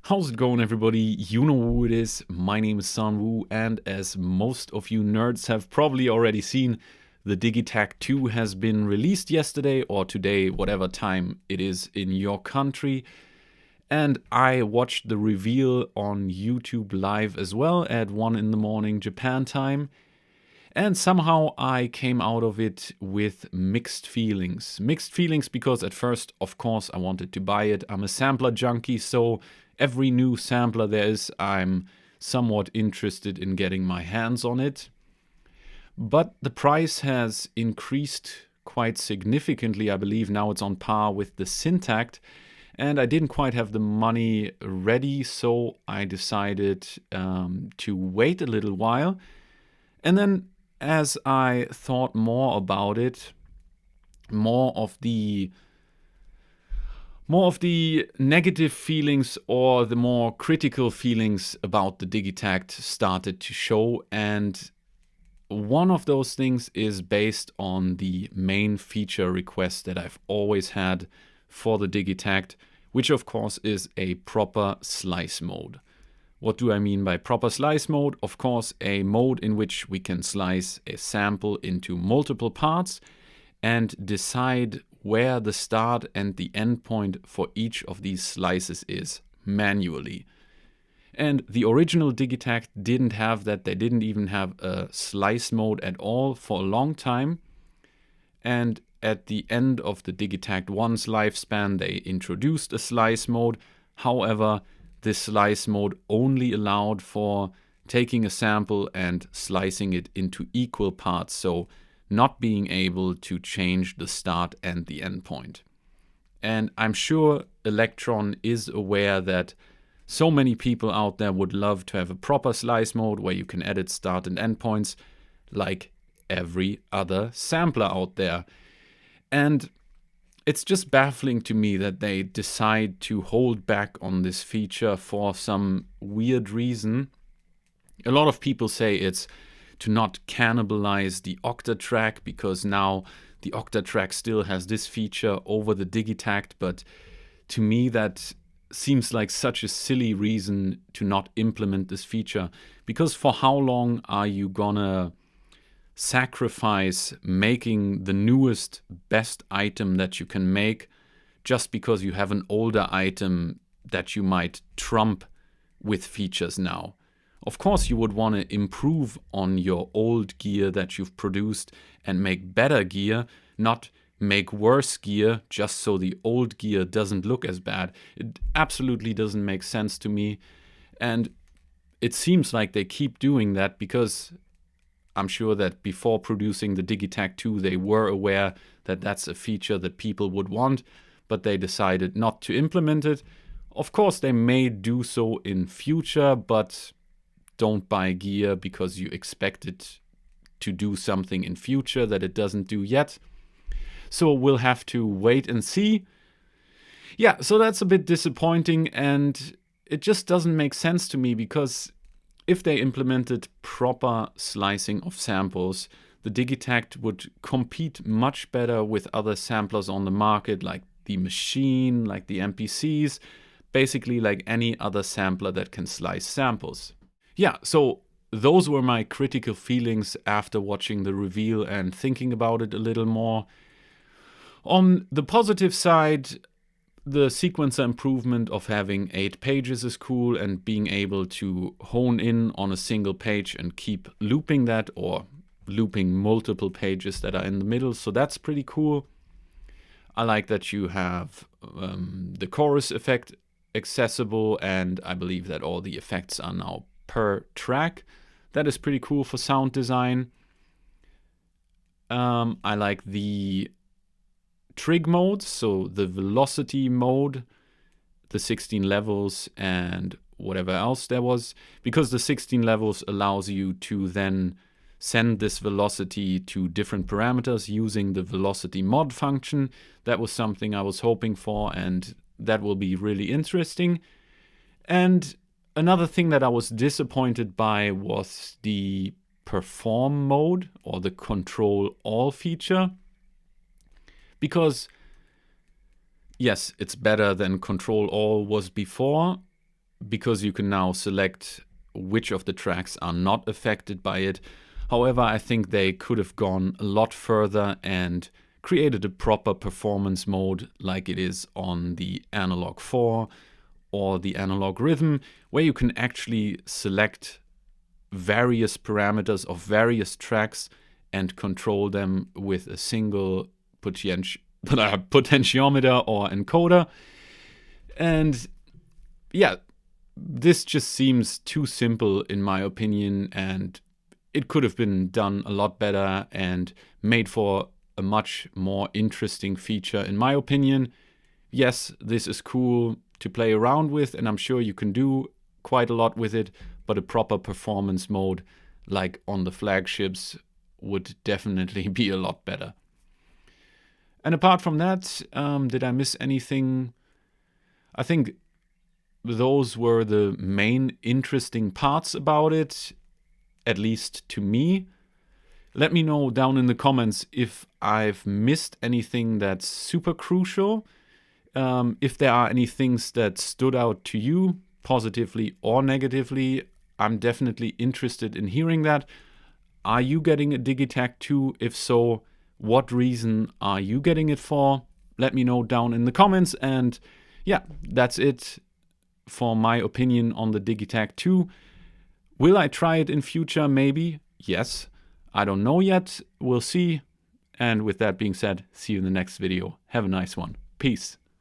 How's it going, everybody? You know who it is. My name is Sanwoo, and as most of you nerds have probably already seen, the Digitakt II has been released yesterday or today, whatever time it is in your country. And I watched the reveal on YouTube live as well at 1 in the morning Japan time. And somehow I came out of it with mixed feelings. Mixed feelings because at first, of course, I wanted to buy it. I'm a sampler junkie, so every new sampler there is, I'm somewhat interested in getting my hands on it. But the price has increased quite significantly. I believe now it's on par with the Digitakt. And I didn't quite have the money ready, so I decided to wait a little while. And then as I thought more about it, more of the negative feelings or the more critical feelings about the Digitakt started to show. And one of those things is based on the main feature request that I've always had for the Digitakt, which of course is a proper slice mode. What do I mean by proper slice mode? Of course, a mode in which we can slice a sample into multiple parts and decide where the start and the end point for each of these slices is manually. And the original Digitakt didn't have that. They didn't even have a slice mode at all for a long time. And at the end of the Digitakt I's lifespan, they introduced a slice mode. However, this slice mode only allowed for taking a sample and slicing it into equal parts, so not being able to change the start and the end point. And I'm sure Elektron is aware that so many people out there would love to have a proper slice mode where you can edit start and end points like every other sampler out there. And it's just baffling to me that they decide to hold back on this feature for some weird reason. A lot of people say it's to not cannibalize the Octatrack, because now the Octatrack still has this feature over the Digitakt, but to me that seems like such a silly reason to not implement this feature, because for how long are you gonna sacrifice making the newest, best item that you can make just because you have an older item that you might trump with features now? Of course, you would want to improve on your old gear that you've produced and make better gear, not make worse gear just so the old gear doesn't look as bad. It absolutely doesn't make sense to me. And it seems like they keep doing that because I'm sure that before producing the Digitakt II, they were aware that that's a feature that people would want, but they decided not to implement it. Of course, they may do so in future, but don't buy gear because you expect it to do something in future that it doesn't do yet. So we'll have to wait and see. Yeah, so that's a bit disappointing, and it just doesn't make sense to me, because if they implemented proper slicing of samples, the Digitakt would compete much better with other samplers on the market, like the Machine, like the MPCs, basically like any other sampler that can slice samples. Yeah, so those were my critical feelings after watching the reveal and thinking about it a little more. On the positive side, the sequencer improvement of having 8 pages is cool, and being able to hone in on a single page and keep looping that, or looping multiple pages that are in the middle. So that's pretty cool. I like that you have the chorus effect accessible, and I believe that all the effects are now per track. That is pretty cool for sound design. I like the trig modes, so the velocity mode, the 16 levels, and whatever else there was, because the 16 levels allows you to then send this velocity to different parameters using the velocity mod function. That was something I was hoping for, and that will be really interesting. And another thing that I was disappointed by was the perform mode, or the control all feature. Because yes, it's better than control all was before, because you can now select which of the tracks are not affected by it. However, I think they could have gone a lot further and created a proper performance mode like it is on the Analog 4 or the Analog Rhythm, where you can actually select various parameters of various tracks and control them with a single potentiometer or encoder. And yeah, this just seems too simple in my opinion, and it could have been done a lot better and made for a much more interesting feature in my opinion. Yes, this is cool to play around with, and I'm sure you can do quite a lot with it, but a proper performance mode like on the flagships would definitely be a lot better. And apart from that, did I miss anything? I think those were the main interesting parts about it, at least to me. Let me know down in the comments if I've missed anything that's super crucial. If there are any things that stood out to you, positively or negatively, I'm definitely interested in hearing that. Are you getting a Digitakt II? If so, what reason are you getting it for? Let me know down in the comments. And yeah, that's it for my opinion on the Digitakt II. Will I try it in future? Maybe. Yes. I don't know yet. We'll see. And with that being said, see you in the next video. Have a nice one. Peace.